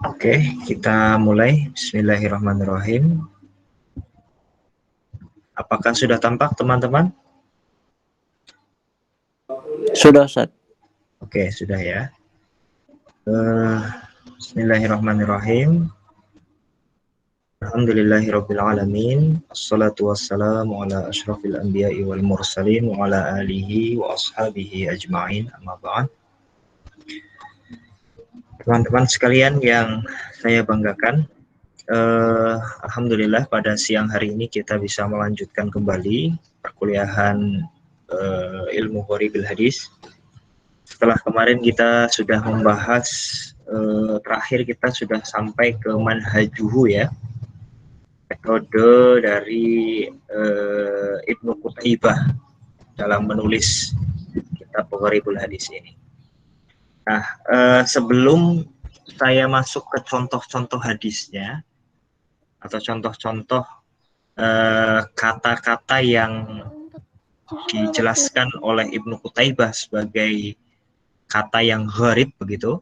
Oke, kita mulai. Bismillahirrahmanirrahim. Apakah sudah tampak teman-teman? Sudah, Ustaz. Oke, sudah ya. Bismillahirrahmanirrahim. Alhamdulillahirrabbilalamin. Assalatu wassalamu ala ashrafil anbiya'i wal mursalin wa ala alihi wa ashabihi ajma'in, amma ba'd. Teman-teman sekalian yang saya banggakan, alhamdulillah pada siang hari ini kita bisa melanjutkan kembali perkuliahan ilmu Ghoribil Hadis. Setelah kemarin kita sudah membahas, terakhir kita sudah sampai ke manhajuhu ya, metode dari Ibnu Qutaibah dalam menulis kitab Ghoribul Hadis ini. Nah, sebelum saya masuk ke contoh-contoh hadisnya atau contoh-contoh kata-kata yang dijelaskan oleh Ibnu Qutaibah sebagai kata yang gharib begitu.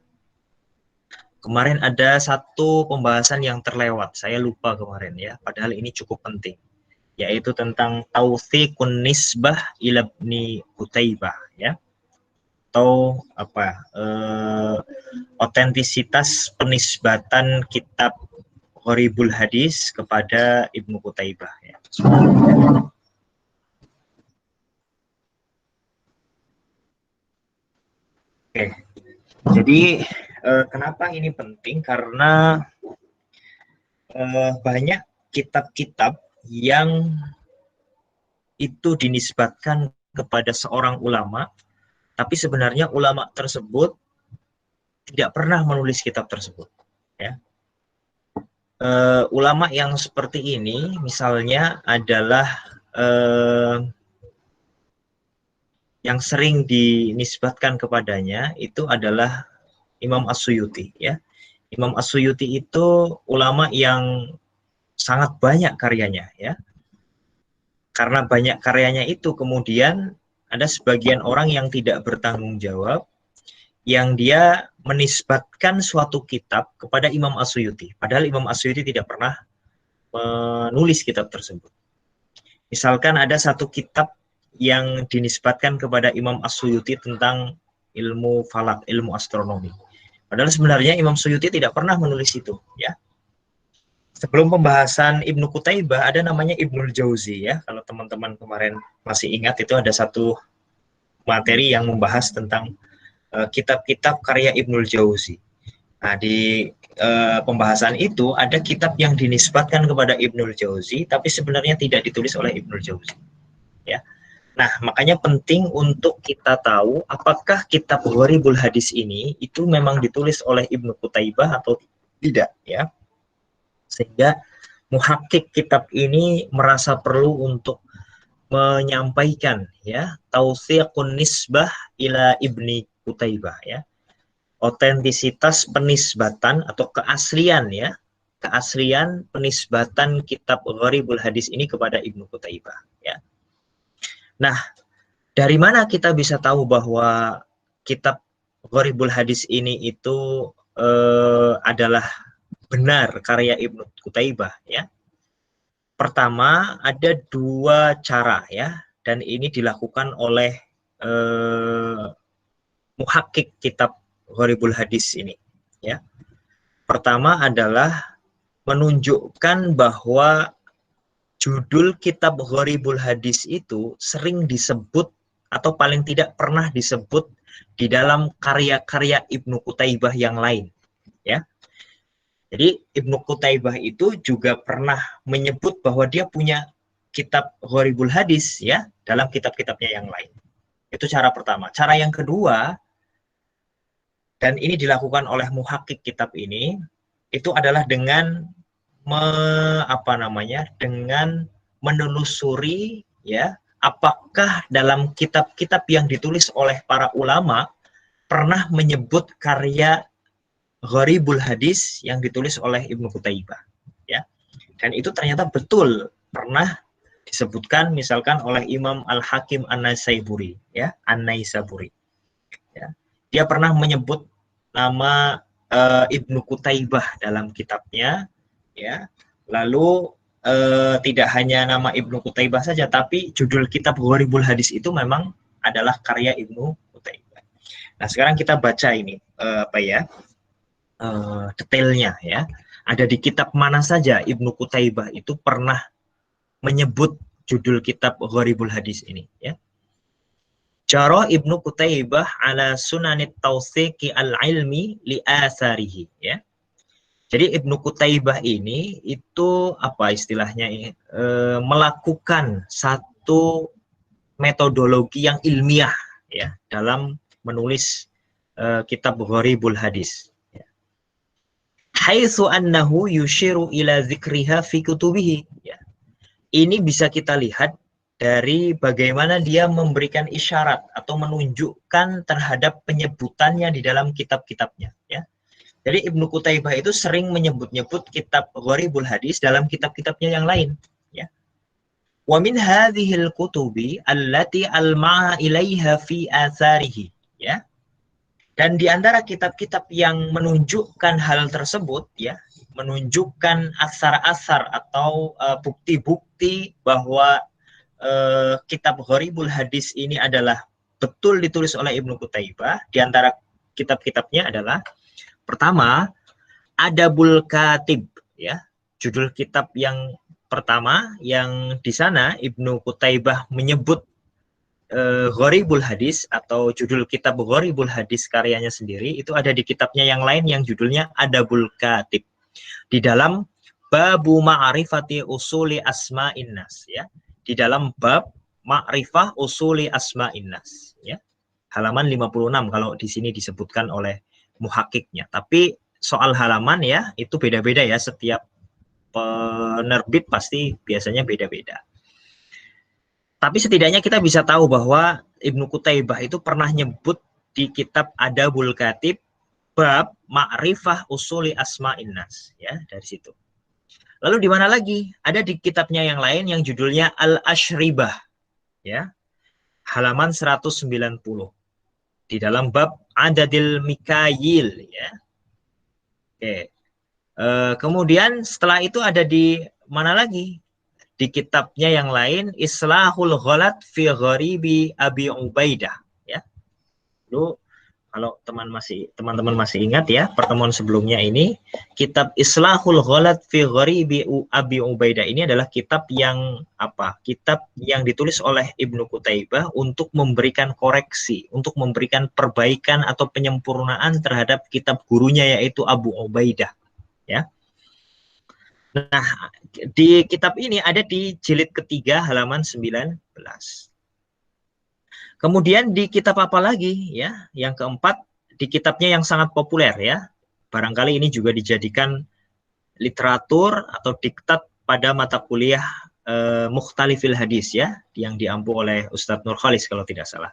Kemarin ada satu pembahasan yang terlewat, saya lupa kemarin ya, padahal ini cukup penting, yaitu tentang tautsiqun nisbah ila Ibni Qutaibah ya. Atau apa, otentisitas penisbatan kitab Ghoribul Hadis kepada Ibnu Qutaibah ya. Oke, jadi kenapa ini penting? Karena banyak kitab-kitab yang itu dinisbatkan kepada seorang ulama, tapi sebenarnya ulama tersebut tidak pernah menulis kitab tersebut. Ya. Ulama yang seperti ini misalnya adalah yang sering dinisbatkan kepadanya itu adalah Imam As-Suyuti. Ya. Imam As-Suyuti itu ulama yang sangat banyak karyanya. Ya. Karena banyak karyanya itu kemudian ada sebagian orang yang tidak bertanggung jawab, yang dia menisbatkan suatu kitab kepada Imam As-Suyuti. Padahal Imam As-Suyuti tidak pernah menulis kitab tersebut. Misalkan ada satu kitab yang dinisbatkan kepada Imam As-Suyuti tentang ilmu falak, ilmu astronomi. Padahal sebenarnya Imam Suyuti tidak pernah menulis itu. Ya. Sebelum pembahasan Ibnu Qutaibah ada namanya Ibnul Jauzi ya. Kalau teman-teman kemarin masih ingat itu ada satu materi yang membahas tentang kitab-kitab karya Ibnul Jauzi. Nah, di pembahasan itu ada kitab yang dinisbatkan kepada Ibnul Jauzi tapi sebenarnya tidak ditulis oleh Ibnul Jauzi. Ya. Nah, makanya penting untuk kita tahu apakah kitab Ghoribul Hadis ini itu memang ditulis oleh Ibnu Qutaibah atau tidak ya. Sehingga muhakkik kitab ini merasa perlu untuk menyampaikan ya tautsiqun nisbah ila Ibni Qutaibah ya. Otentisitas penisbatan atau keaslian ya, keaslian penisbatan kitab Ghoribul Hadis ini kepada Ibnu Qutaibah ya. Nah, dari mana kita bisa tahu bahwa kitab Ghoribul Hadis ini itu adalah benar karya Ibnu Qutaibah ya. Pertama, ada dua cara ya, dan ini dilakukan oleh muhakkik kitab Ghoribul Hadis ini ya. Pertama adalah menunjukkan bahwa judul kitab Ghoribul Hadis itu sering disebut atau paling tidak pernah disebut di dalam karya-karya Ibnu Qutaibah yang lain ya. Jadi Ibnu Qutaibah itu juga pernah menyebut bahwa dia punya kitab Ghoribul Hadis ya dalam kitab-kitabnya yang lain. Itu cara pertama. Cara yang kedua, dan ini dilakukan oleh muhakkik kitab ini, itu adalah dengan dengan menelusuri ya apakah dalam kitab-kitab yang ditulis oleh para ulama pernah menyebut karya Ghoribul Hadis yang ditulis oleh Ibnu Qutaibah ya. Dan itu ternyata betul pernah disebutkan misalkan oleh Imam Al-Hakim An-Naisaburi, ya, An-Naisaburi. Ya. Dia pernah menyebut nama Ibnu Qutaibah dalam kitabnya, ya. Lalu tidak hanya nama Ibnu Qutaibah saja, tapi judul kitab Gharibul Hadis itu memang adalah karya Ibnu Qutaibah. Nah, sekarang kita baca ini detailnya, ya. Ada di kitab mana saja Ibnu Qutaibah itu pernah menyebut judul kitab Gharibul Hadis ini, ya. Jara Ibnu Qutaibah ala sunanit tawsiqi al-ilmi li atharihi, ya. Jadi Ibnu Qutaibah ini itu apa istilahnya, melakukan satu metodologi yang ilmiah, ya, dalam menulis kitab Gharibul Hadis. Haitsu annahu yushiru ila dzikriha fi kutubihi, ya. Ini bisa kita lihat dari bagaimana dia memberikan isyarat atau menunjukkan terhadap penyebutannya di dalam kitab-kitabnya, ya. Jadi Ibnu Qutaibah itu sering menyebut-nyebut kitab Gharibul Hadis dalam kitab-kitabnya yang lain, ya. Wa min hadhil kutubi allati alma'a ilaiha fi atharihi, ya. Dan di antara kitab-kitab yang menunjukkan hal tersebut, ya, menunjukkan asar-asar atau bukti-bukti bahwa kitab Gharibul Hadis ini adalah betul ditulis oleh Ibnu Qutaibah. Di antara kitab-kitabnya adalah pertama Adabul Katib, ya, judul kitab yang pertama yang di sana Ibnu Qutaibah menyebut Gharibul Hadis atau judul kitab Gharibul Hadis karyanya sendiri itu ada di kitabnya yang lain yang judulnya Adabul Katib di dalam Babu Ma'rifati Usuli Asma'in Nas, ya. Di dalam bab Ma'rifah Usuli Asma'in Nas, ya. Halaman 56 kalau di sini disebutkan oleh muhakiknya. Tapi soal halaman, ya, itu beda-beda, ya. Setiap penerbit pasti biasanya beda-beda. Tapi setidaknya kita bisa tahu bahwa Ibnu Qutaibah itu pernah nyebut di kitab Adabul Katib bab Ma'rifah Usuli Asma'in Nas, ya, dari situ. Lalu di mana lagi? Ada di kitabnya yang lain yang judulnya Al-Ashribah, ya. Halaman 190. Di dalam bab Adadil Mikayil, ya. Oke. Kemudian setelah itu ada di mana lagi? Di kitabnya yang lain Islahul Ghalat fi Gharibi Abi Ubaidah, ya. Lalu kalau teman-teman masih ingat, ya, pertemuan sebelumnya ini kitab Islahul Ghalat fi Gharibi Abi Ubaidah ini adalah kitab yang Kitab yang ditulis oleh Ibnu Qutaibah untuk memberikan koreksi, untuk memberikan perbaikan atau penyempurnaan terhadap kitab gurunya yaitu Abu Ubaidah, ya. Nah, di kitab ini ada di jilid ketiga halaman 19. Kemudian di kitab apa lagi, ya? Yang keempat, di kitabnya yang sangat populer, ya. Barangkali ini juga dijadikan literatur atau diktat pada mata kuliah Mukhtalifil Hadis, ya, yang diampu oleh Ustadz Nur Khalis kalau tidak salah.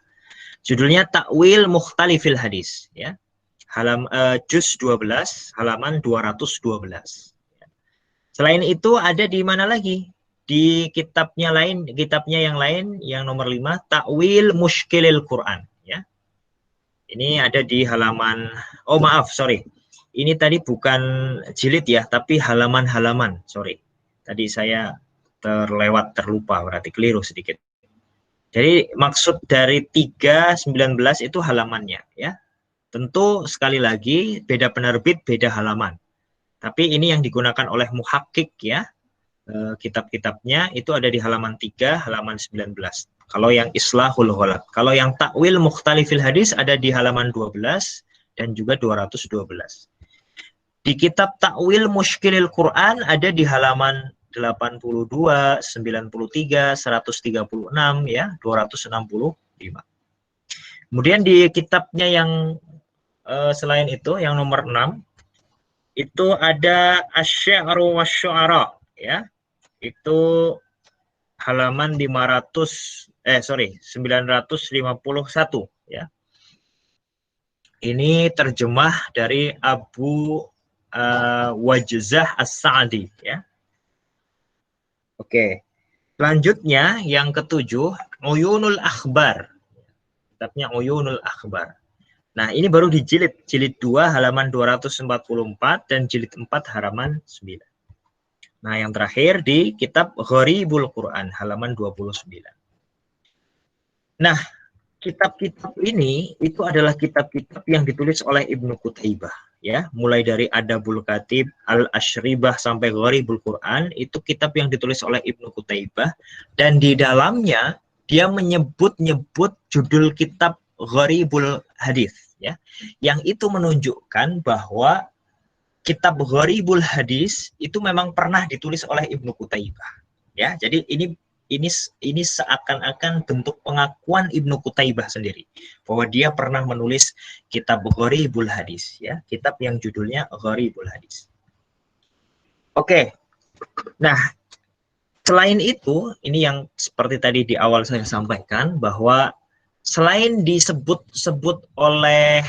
Judulnya Ta'wil Mukhtalifil Hadis, ya. Juz 12 halaman 212. Selain itu ada di mana lagi? Di kitabnya yang lain yang nomor 5 Ta'wil Mushkilil Quran, ya. Ini ada di halaman ini tadi bukan jilid, ya, tapi halaman-halaman. Sorry. Tadi saya terlupa, berarti keliru sedikit. Jadi maksud dari 319 itu halamannya, ya. Tentu sekali lagi beda penerbit, beda halaman. Tapi ini yang digunakan oleh muhakkik, ya. Kitab-kitabnya itu ada di halaman 3, halaman 19. Kalau yang Islahul Ghalat. Kalau yang Ta'wil Mukhtalifil Hadis ada di halaman 12 dan juga 212. Di kitab Ta'wil Mushkilil Quran ada di halaman 82, 93, 136, ya, 265. Kemudian di kitabnya yang selain itu, yang nomor 6, itu ada Asy-Syi'ru Wasyu'ara, ya. Itu halaman 951, ya. Ini terjemah dari Abu Wajzah As-Sa'di, ya. Oke. Selanjutnya yang ketujuh, Uyunul Akhbar. Kitabnya Uyunul Akhbar. Nah, ini baru jilid 2 halaman 244 dan jilid 4 halaman 9. Nah, yang terakhir di kitab Gharibul Quran halaman 29. Nah, kitab-kitab ini itu adalah kitab-kitab yang ditulis oleh Ibnu Qutaibah, ya, mulai dari Adabul Katib, Al-Ashribah sampai Gharibul Quran, itu kitab yang ditulis oleh Ibnu Qutaibah, dan di dalamnya dia menyebut-nyebut judul kitab Gharibul Hadis, ya, yang itu menunjukkan bahwa kitab Gharibul Hadis itu memang pernah ditulis oleh Ibnu Qutaibah, ya. Jadi ini seakan-akan bentuk pengakuan Ibnu Qutaibah sendiri bahwa dia pernah menulis kitab Gharibul Hadis, ya, kitab yang judulnya Gharibul Hadis. Oke. Nah, selain itu, ini yang seperti tadi di awal saya sampaikan bahwa selain disebut-sebut oleh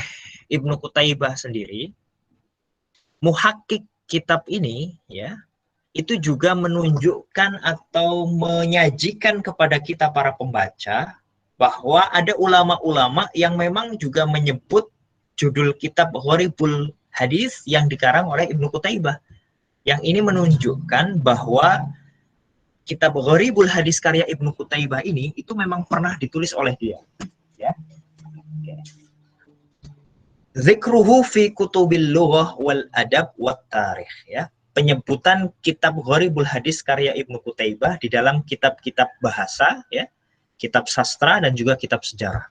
Ibnu Qutaibah sendiri, muhakkik kitab ini, ya, itu juga menunjukkan atau menyajikan kepada kita para pembaca bahwa ada ulama-ulama yang memang juga menyebut judul kitab Gharibul Hadis yang dikarang oleh Ibnu Qutaibah. Yang ini menunjukkan bahwa kitab Gharibul Hadis karya Ibnu Qutaibah ini itu memang pernah ditulis oleh dia, ya. Zikruhu fi kutubil lughah wal adab wat tarikh, ya. Penyebutan kitab Gharibul Hadis karya Ibnu Qutaibah di dalam kitab-kitab bahasa, ya, kitab sastra dan juga kitab sejarah.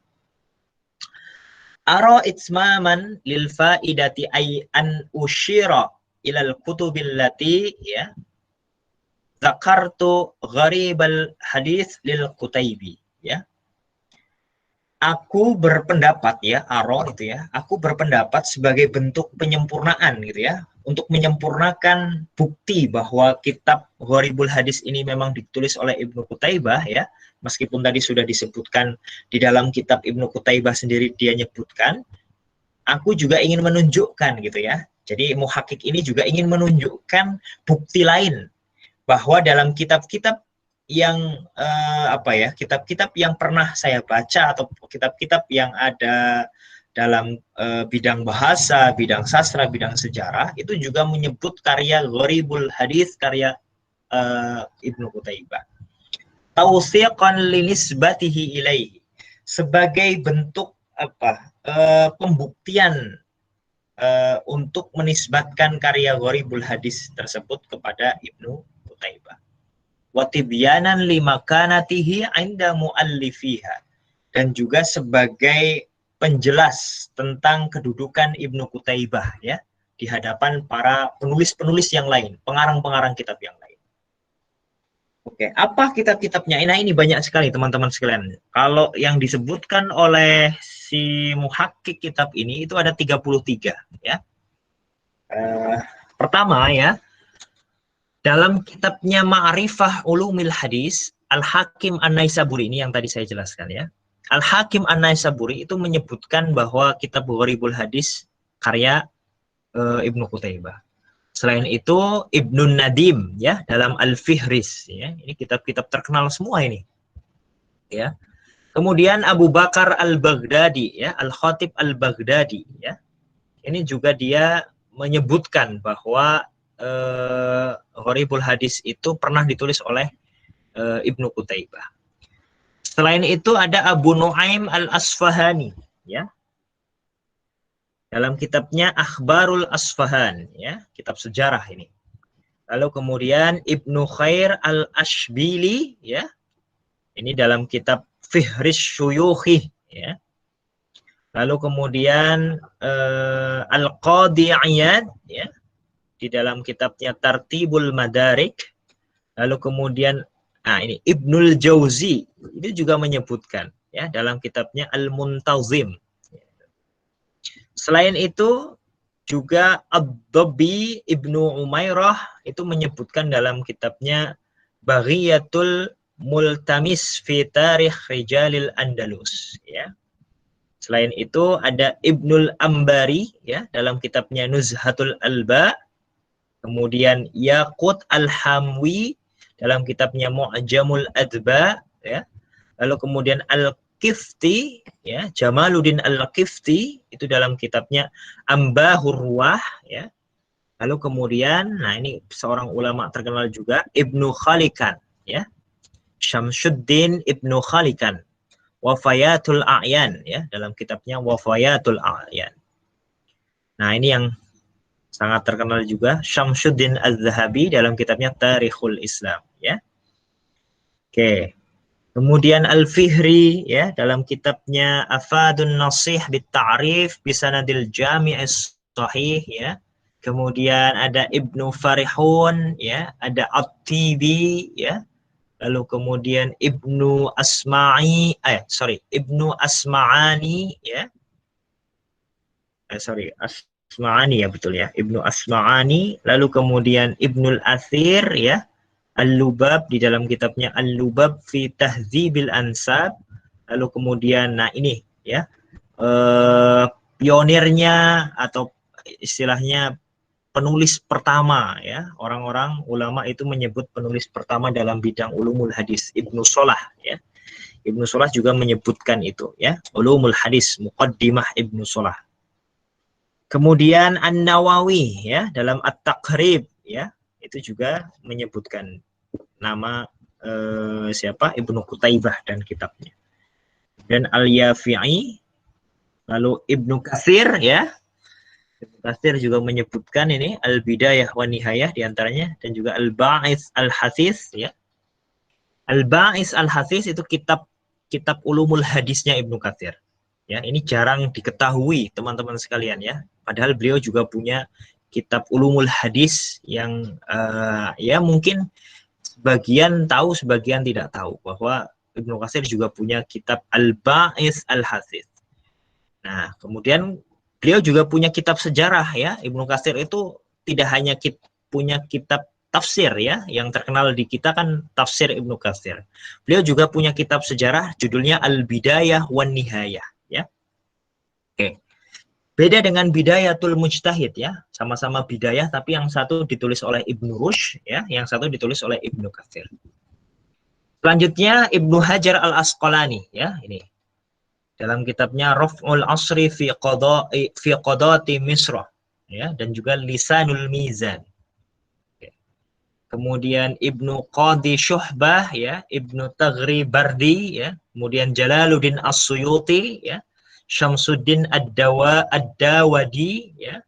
Ara itsmaman lil faidati ay an usyira ilal kutubil lati, ya, zakartu Gharibul Hadis lil Qutaibi, ya. Aku berpendapat, ya, aro itu, ya, aku berpendapat sebagai bentuk penyempurnaan gitu, ya, untuk menyempurnakan bukti bahwa kitab Gharibul Hadis ini memang ditulis oleh Ibnu Qutaibah, ya, meskipun tadi sudah disebutkan di dalam kitab Ibnu Qutaibah sendiri dia nyebutkan, aku juga ingin menunjukkan gitu, ya. Jadi muhakkik ini juga ingin menunjukkan bukti lain bahwa dalam kitab-kitab yang kitab-kitab yang pernah saya baca atau kitab-kitab yang ada dalam bidang bahasa, bidang sastra, bidang sejarah itu juga menyebut karya Gharibul Hadis karya Ibnu Qutaibah. Tausiqan linisbatihi ilaihi, sebagai bentuk pembuktian untuk menisbatkan karya Gharibul Hadis tersebut kepada Ibnu Qutaibah. Watibyanan limakanatihi 'inda muallifiha, dan juga sebagai penjelas tentang kedudukan Ibnu Qutaibah, ya, di hadapan para penulis-penulis yang lain, pengarang-pengarang kitab yang lain. Oke, apa kitab-kitabnya? Nah, ini banyak sekali teman-teman sekalian. Kalau yang disebutkan oleh si muhakkik kitab ini itu ada 33, ya. Pertama, ya, dalam kitabnya Ma'rifah Ulumil Hadis, Al-Hakim An-Naisaburi, ini yang tadi saya jelaskan, ya. Al-Hakim An-Naisaburi itu menyebutkan bahwa kitab Gharibul Hadis karya Ibnu Qutaibah. Selain itu Ibnu Nadim, ya, dalam Al-Fihris, ya. Ini kitab-kitab terkenal semua ini. Ya. Kemudian Abu Bakar Al-Baghdadi, ya, Al-Khatib Al-Baghdadi, ya. Ini juga dia menyebutkan bahwa Gharibul Hadis itu pernah ditulis oleh Ibnu Qutaibah. Selain itu ada Abu Nuaim Al-Asfahani, ya, dalam kitabnya Akhbarul Asfahan, ya, kitab sejarah ini. Lalu kemudian Ibnu Khair Al-Ashbili, ya, ini dalam kitab Fihris Syuyukhi, ya. Lalu kemudian Al-Qadi Iyad, ya, di dalam kitabnya Tartibul Madarik. Lalu kemudian ini Ibnul Jauzi itu juga menyebutkan, ya, dalam kitabnya Al-Muntazim. Selain itu juga Ad-Dabbi Ibnu Umairah itu menyebutkan dalam kitabnya Baghiyatul Multamis fi Tarikh Rijalil Andalus, ya. Selain itu ada Ibnul Ambari, ya, dalam kitabnya Nuzhatul Alba. Kemudian Yaqut Al-Hamwi dalam kitabnya Mu'jamul Adba, ya. Lalu kemudian Al-Kifti, ya, Jamaluddin Al-Kifti itu dalam kitabnya Ambahur Ruwah, ya. Lalu kemudian, nah ini seorang ulama terkenal juga, Ibnu Khalikan, ya. Syamsuddin Ibnu Khalikan, Wafayatul A'yan, ya, dalam kitabnya Wafayatul A'yan. Nah, ini yang sangat terkenal juga, Syamsuddin Az-Zahabi dalam kitabnya Tarikhul Islam, ya. Oke. Kemudian Al-Fihri, ya, dalam kitabnya Afadun Nasih bit Ta'rif bisanadil Jami'is Sahih, ya. Kemudian ada Ibnu Farihun, ya, ada At-Tibi, ya. Lalu kemudian Ibnu Asma'ani, ya. Asma'ani, ya, betul, ya. Ibnu Asma'ani, lalu kemudian Ibnul Athir, ya. Al-Lubab di dalam kitabnya Al-Lubab fi Tahdzibil Ansab. Lalu kemudian, nah ini, ya, pionirnya atau istilahnya penulis pertama, ya, orang-orang ulama itu menyebut penulis pertama dalam bidang ulumul hadis, Ibnu Solah, ya. Ibnu Solah juga menyebutkan itu, ya, ulumul hadis, Muqaddimah Ibnu Solah. Kemudian An-Nawawi, ya, dalam At-Taqrib, ya, itu juga menyebutkan nama siapa, Ibnu Qutaibah dan kitabnya. Dan Al-Yafi'i, lalu Ibnu Katsir, ya. Ibnu Katsir juga menyebutkan ini Al-Bidayah wa Nihayah diantaranya, dan juga Al-Ba'is Al-Hasis, ya. Al-Ba'is Al-Hasis itu kitab ulumul hadisnya Ibnu Katsir. Ya, ini jarang diketahui teman-teman sekalian, ya. Padahal beliau juga punya kitab ulumul hadis yang ya mungkin sebagian tahu, sebagian tidak tahu bahwa Ibnu Katsir juga punya kitab Al-Ba'is Al-Hasis. Nah, kemudian beliau juga punya kitab sejarah, ya. Ibnu Katsir itu tidak hanya punya kitab tafsir, ya, yang terkenal di kita kan tafsir Ibnu Katsir. Beliau juga punya kitab sejarah judulnya Al-Bidayah wan Nihayah, ya. Oke. Beda dengan Bidayatul Mujtahid, ya. Sama-sama bidayah tapi yang satu ditulis oleh Ibnu Rushd, ya, yang satu ditulis oleh Ibnu Katsir. Selanjutnya Ibnu Hajar Al-Asqalani, ya, ini dalam kitabnya Raf'ul Asri fi Qadati Misra, ya, dan juga Lisanul Mizan. Kemudian Ibnu Qadi Syuhbah, ya, Ibnu Taghribardi, ya, kemudian Jalaluddin As-Suyuti, ya, Syamsuddin Ad-Dawadi, ya,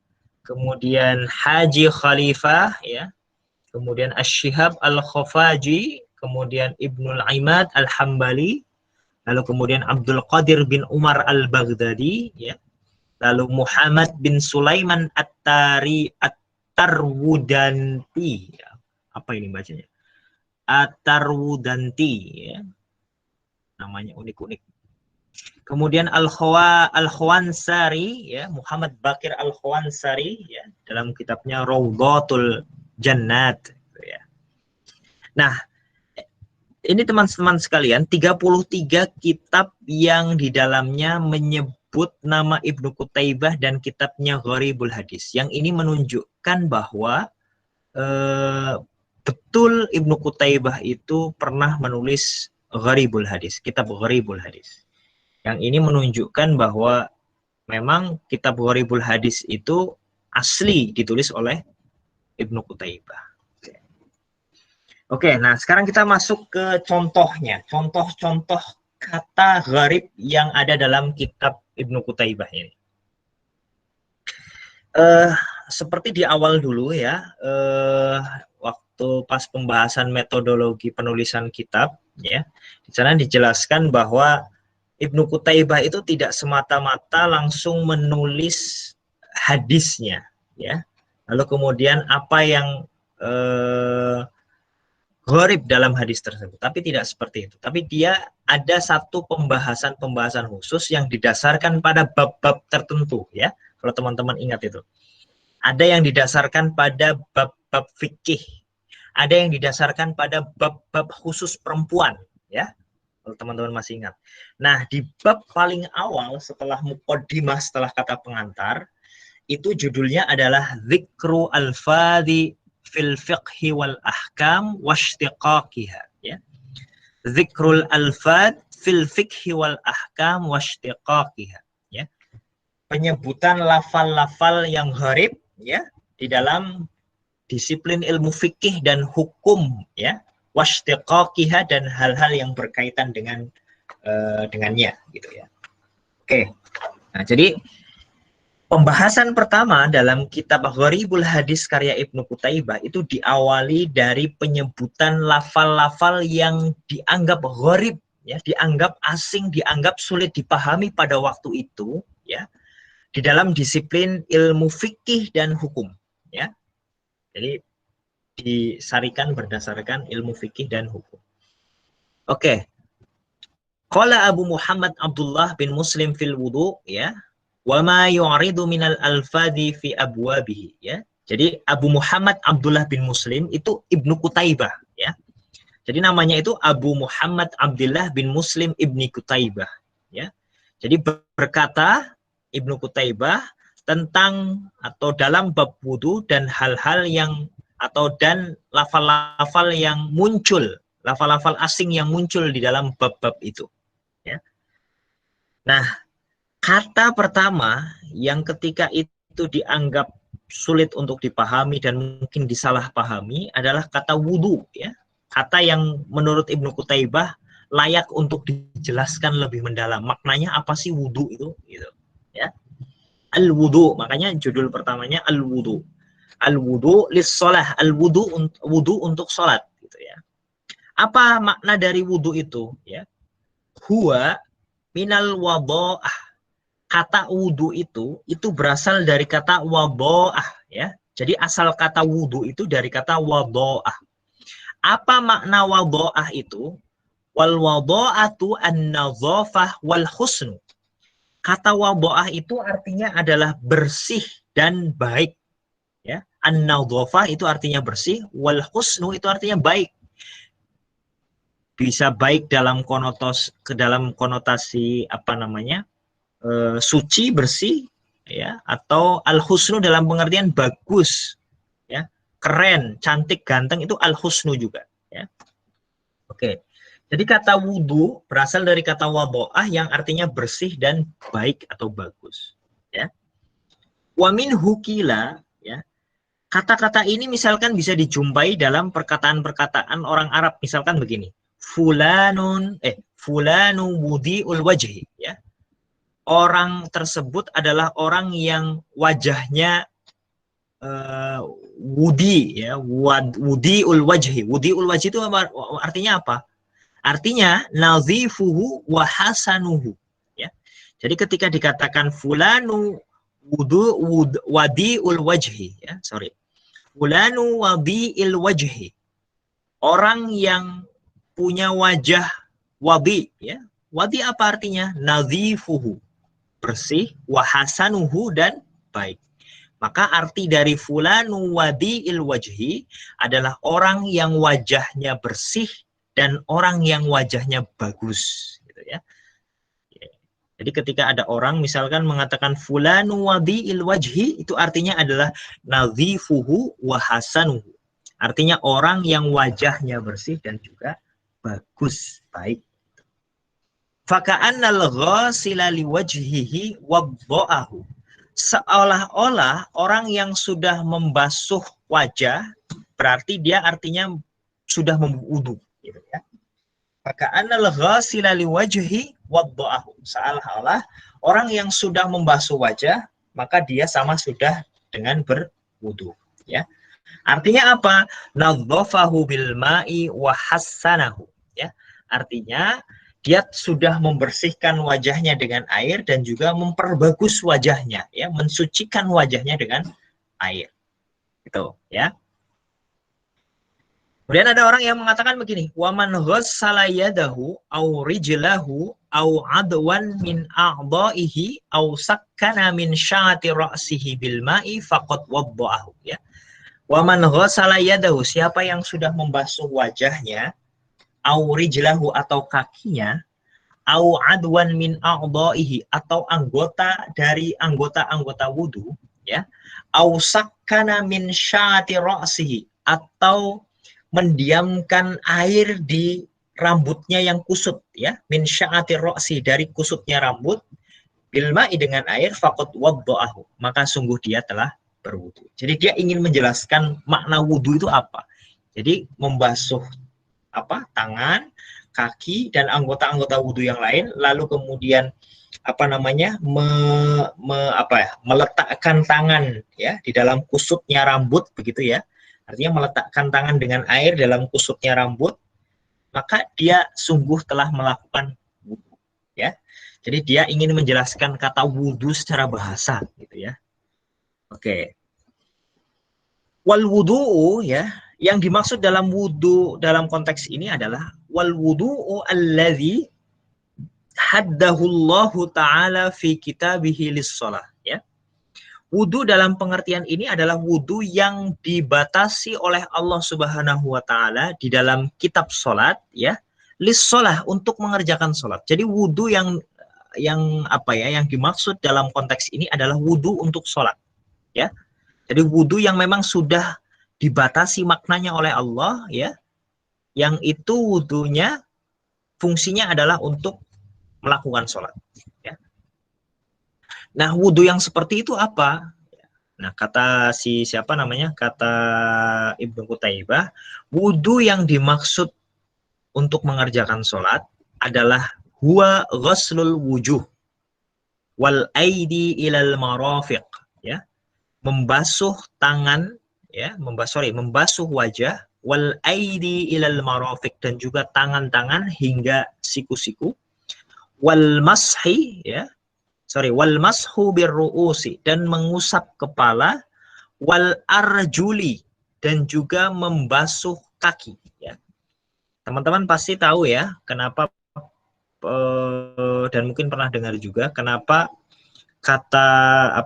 kemudian Haji Khalifah, ya, kemudian Asy-Syihab Al-Khafaji, kemudian Ibnul Imad Al-Hambali, lalu kemudian Abdul Qadir bin Umar Al-Baghdadi, ya, lalu Muhammad bin Sulaiman At-Tarwudanti, ya. Apa ini bacanya? At-Tarwudanti, ya. Namanya unik-unik. Kemudian Al-Khawansari, ya, Muhammad Bakir Al-Khawansari, ya, dalam kitabnya Rawdatul Jannat, ya. Nah, ini teman-teman sekalian, 33 kitab yang di dalamnya menyebut nama Ibnu Qutaibah dan kitabnya Gharibul Hadis. Yang ini menunjukkan bahwa betul Ibnu Qutaibah itu pernah menulis Gharibul Hadis, kitab Gharibul Hadis. Yang ini menunjukkan bahwa memang kitab Gharibul Hadis itu asli ditulis oleh Ibnu Qutaibah. Oke, nah sekarang kita masuk ke contohnya. Contoh-contoh kata gharib yang ada dalam kitab Ibnu Qutaibah ini. Seperti di awal dulu, ya, waktu pas pembahasan metodologi penulisan kitab, ya, di sana dijelaskan bahwa Ibnu Qutaibah itu tidak semata-mata langsung menulis hadisnya, ya. Lalu kemudian apa yang gharib dalam hadis tersebut, tapi tidak seperti itu. Tapi dia ada satu pembahasan khusus yang didasarkan pada bab-bab tertentu, ya. Kalau teman-teman ingat itu. Ada yang didasarkan pada bab-bab fikih. Ada yang didasarkan pada bab-bab khusus perempuan, ya. Kalau teman-teman masih ingat. Nah, di bab paling awal setelah muqaddimah, setelah kata pengantar, itu judulnya adalah Dzikru al-Fadhi fil fiqhi wal ahkam washtiqaqiha, ya. Zikrul alfad fil fiqhi wal ahkam washtiqaqiha, ya. Penyebutan lafal-lafal yang gharib, ya, di dalam disiplin ilmu fikih dan hukum, ya, washtiqaqiha, dan hal-hal yang berkaitan dengannya, gitu ya. Oke. Nah, jadi pembahasan pertama dalam kitab Gharibul Hadis karya Ibnu Qutaibah itu diawali dari penyebutan lafal-lafal yang dianggap gharib, ya, dianggap asing, dianggap sulit dipahami pada waktu itu, ya, di dalam disiplin ilmu fikih dan hukum, ya. Jadi disarikan berdasarkan ilmu fikih dan hukum. Oke. Qala Abu Muhammad Abdullah bin Muslim fil wudu, ya. Wa ma yu'ridu minal alfadhi fi abwabihi, ya. Jadi Abu Muhammad Abdullah bin Muslim itu Ibnu Qutaibah, ya. Jadi namanya itu Abu Muhammad Abdullah bin Muslim Ibnu Qutaibah, ya. Jadi berkata Ibnu Qutaibah tentang atau dalam bab wudu dan hal-hal yang dan lafal-lafal yang muncul, lafal-lafal asing yang muncul di dalam bab-bab itu, ya. Nah, kata pertama yang ketika itu dianggap sulit untuk dipahami dan mungkin disalahpahami adalah kata wudu, ya. Kata yang menurut Ibnu Qutaibah layak untuk dijelaskan lebih mendalam. Maknanya apa sih wudu itu, gitu, ya. Al-wudu, makanya judul pertamanya al-wudu. Al-wudu lis-shalah, al-wudu untuk salat, gitu ya. Apa makna dari wudu itu, ya? Huwa minal wadha'ah. Kata wudu itu berasal dari kata wadha'ah, ya. Jadi asal kata wudu itu dari kata wadha'ah. Apa makna wadha'ah itu? Wal wadha'atu an-nadhafah wal husnu. Kata wadha'ah itu artinya adalah bersih dan baik, ya. An-nadhafah itu artinya bersih, wal husnu itu artinya baik. Bisa baik dalam konotasi apa namanya? Suci, bersih, ya, atau al-husnu dalam pengertian bagus, ya, keren, cantik, ganteng, itu al-husnu juga, ya. Oke. Jadi kata wudu berasal dari kata wadha'ah yang artinya bersih dan baik atau bagus, ya. Wa minhu qila, ya. Kata-kata ini misalkan bisa dijumpai dalam perkataan-perkataan orang Arab, misalkan begini. Fulanu wudi'ul wajhi, ya. Orang tersebut adalah orang yang wajahnya wudi, ya, wudiul wajhi. Wudiul wajhi itu artinya apa? Artinya nazifuhu wa hasanuhu, ya. Jadi ketika dikatakan fulanu wadiul wajhi, ya, fulanu wadiil wajhi, orang yang punya wajah wadi, ya. Wadi apa artinya? Nazifuhu, bersih, wahasanuhu, dan baik. Maka arti dari fulanu wadi'il wajhi adalah orang yang wajahnya bersih dan orang yang wajahnya bagus, gitu ya. Jadi ketika ada orang misalkan mengatakan fulanu wadi'il wajhi, itu artinya adalah nazifuhu wahasanuhu. Artinya orang yang wajahnya bersih dan juga bagus, baik. Faka'annal ghasila liwajhihi wadda'ahu. Seolah-olah orang yang sudah membasuh wajah, berarti dia artinya sudah berwudu, gitu ya. Faka'annal ghasila liwajhi wadda'ahu. Seolah-olah orang yang sudah membasuh wajah, maka dia sama sudah dengan berwudu, ya. Artinya apa? Nadzafahu bil ma'i wa hassanahu, ya. Artinya dia sudah membersihkan wajahnya dengan air dan juga memperbagus wajahnya, ya, mensucikan wajahnya dengan air. Gitu, ya. Kemudian ada orang yang mengatakan begini, wa man ghassala yadahu aw rijlahu aw adwan min a'dha'ihi aw sakkana min sya'ati ra'sihi bil ma'i faqad wadda'ahu, ya. Wa man ghassala yadahu, siapa yang sudah membasuh wajahnya, au rijlahu atau kakinya, au adwan min a'dha'ihi atau anggota dari anggota-anggota wudu, ya, au sakkana min sya'ati ra'sihi atau mendiamkan air di rambutnya yang kusut, ya, min sya'atir ra'si, dari kusutnya rambut, bilma'i, dengan air, faqad wadda'ahu, maka sungguh dia telah berwudu. Jadi dia ingin menjelaskan makna wudu itu apa. Jadi membasuh tangan, kaki, dan anggota-anggota wudu yang lain, lalu kemudian meletakkan tangan, ya, di dalam kusutnya rambut, begitu ya. Artinya meletakkan tangan dengan air dalam kusutnya rambut, maka dia sungguh telah melakukan wudu, ya. Jadi dia ingin menjelaskan kata wudu secara bahasa, gitu ya. Oke. Wal wudu'u, ya, yang dimaksud dalam wudu dalam konteks ini adalah wal wudu'u allazi haddahullahu ta'ala fi kitabihi lis-shalah, ya. Wudu dalam pengertian ini adalah wudu yang dibatasi oleh Allah Subhanahu wa taala di dalam kitab salat, ya, lis-shalah, untuk mengerjakan salat. Jadi wudu yang dimaksud dalam konteks ini adalah wudu untuk salat, ya. Jadi wudu yang memang sudah dibatasi maknanya oleh Allah, ya. Yang itu wudunya fungsinya adalah untuk melakukan sholat, ya. Nah, wudu yang seperti itu apa? Nah, kata kata Ibnu Qutaibah, wudu yang dimaksud untuk mengerjakan sholat adalah huwa ghaslul wujuh wal aidi ilal marafiq, ya. Membasuh tangan, ya, membasuh wajah, wal aidi ilal marafiq, dan juga tangan-tangan hingga siku-siku, wal mashu birru'usi, dan mengusap kepala, wal arjuli, dan juga membasuh kaki, ya. Teman-teman pasti tahu, ya, kenapa dan mungkin pernah dengar juga kenapa kata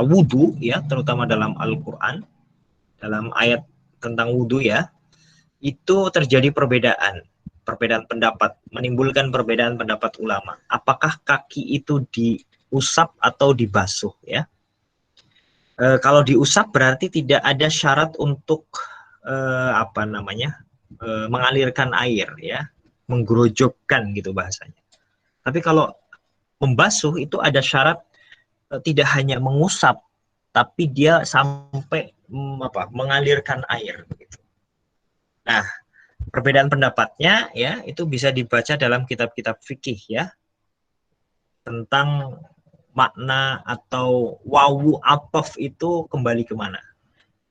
wudu, ya, terutama dalam Al-Qur'an, dalam ayat tentang wudu, ya, itu terjadi perbedaan pendapat, menimbulkan perbedaan pendapat ulama. Apakah kaki itu diusap atau dibasuh, ya? Kalau diusap berarti tidak ada syarat untuk mengalirkan air, ya, menggerojokkan, gitu bahasanya. Tapi kalau membasuh itu ada syarat, tidak hanya mengusap, tapi dia sampai mengalirkan air, begitu. Nah, perbedaan pendapatnya, ya, itu bisa dibaca dalam kitab-kitab fikih, ya, tentang makna atau wawu ataf itu kembali kemana.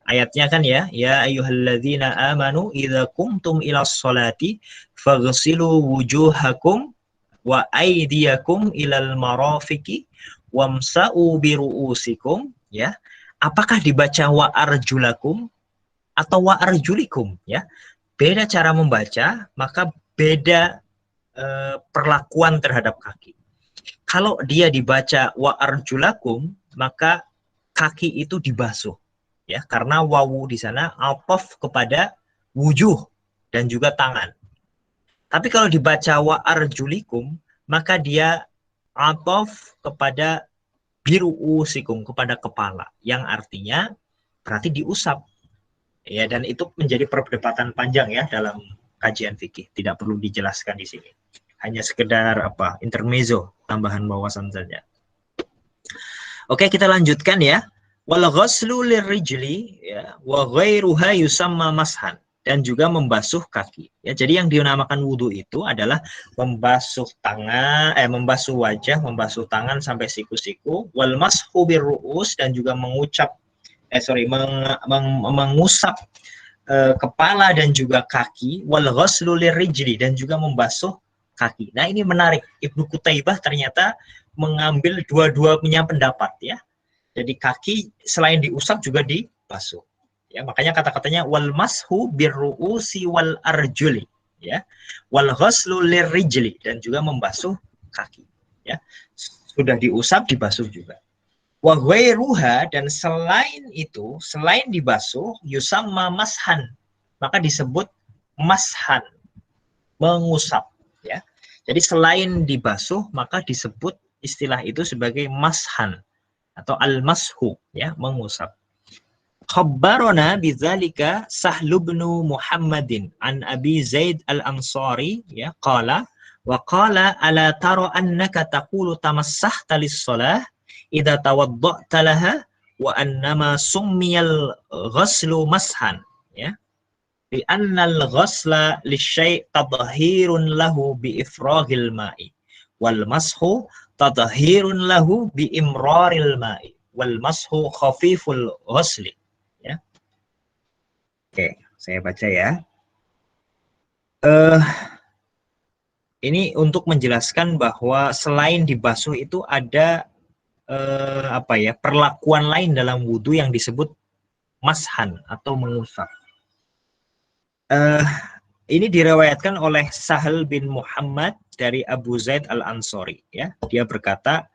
Ayatnya kan, ya ayyuhalladzina amanu idza qumtum ilas sholati faghsilu wujuhakum wa aydiyakum ilal marafiqi wamsa'u biru'usikum, ya. Apakah dibaca wa arjulakum atau wa arjulikum, ya? Beda cara membaca, maka beda perlakuan terhadap kaki. Kalau dia dibaca wa arjulakum, maka kaki itu dibasuh, ya, karena wawu di sana ataf kepada wujuh dan juga tangan. Tapi kalau dibaca wa arjulikum, maka dia ataf kepada biru'usikum, kepada kepala, yang artinya berarti diusap, ya. Dan itu menjadi perdebatan panjang, ya, dalam kajian fikih, tidak perlu dijelaskan di sini, hanya sekedar intermezzo, tambahan wawasan saja. Oke, kita lanjutkan, ya. Wal ghaslu lirrijli, ya, wa ghairuha yusamma mashan, dan juga membasuh kaki, ya. Jadi yang dinamakan wudu itu adalah membasuh tangan, membasuh wajah, membasuh tangan sampai siku-siku, wal mashu birru'us, dan juga mengusap kepala dan juga kaki, wal ghaslu lirrijli, dan juga membasuh kaki. Nah, ini menarik. Ibnu Qutaibah ternyata mengambil dua-duanya pendapat, ya. Jadi kaki selain diusap juga dibasuh, ya. Makanya kata-katanya wal mashu birru'usi wal arjuli, ya, wal ghaslu lirrijli, dan juga membasuh kaki, ya. Sudah diusap, dibasuh juga. Wa ghairuha, dan selain itu, selain dibasuh, yusamma mashan, maka disebut mashan, mengusap, ya. Jadi selain dibasuh, maka disebut istilah itu sebagai mashan, atau al-mashu, ya, mengusap. Khabbarana bidzalika Sahlu bin Muhammadin an Abi Zaid al-Ansari, ya, qala wa qala ala tara annaka taqulu tamassahta lis-shalah idza tawadda'ta laha wa annama summiyal ghaslu mashan, ya, li annal ghasla lisyai' tadhhirun lahu bi ifraghil ma'i wal mashu tadhhirun lahu bi imraril ma'i wal mashu khafiful ghasli, ya. Oke, saya baca ya. Ini untuk menjelaskan bahwa selain dibasuh itu ada perlakuan lain dalam wudhu yang disebut mashan atau mengusap. Ini diriwayatkan oleh Sahal bin Muhammad dari Abu Zaid al-Ansari, ya. Dia berkata,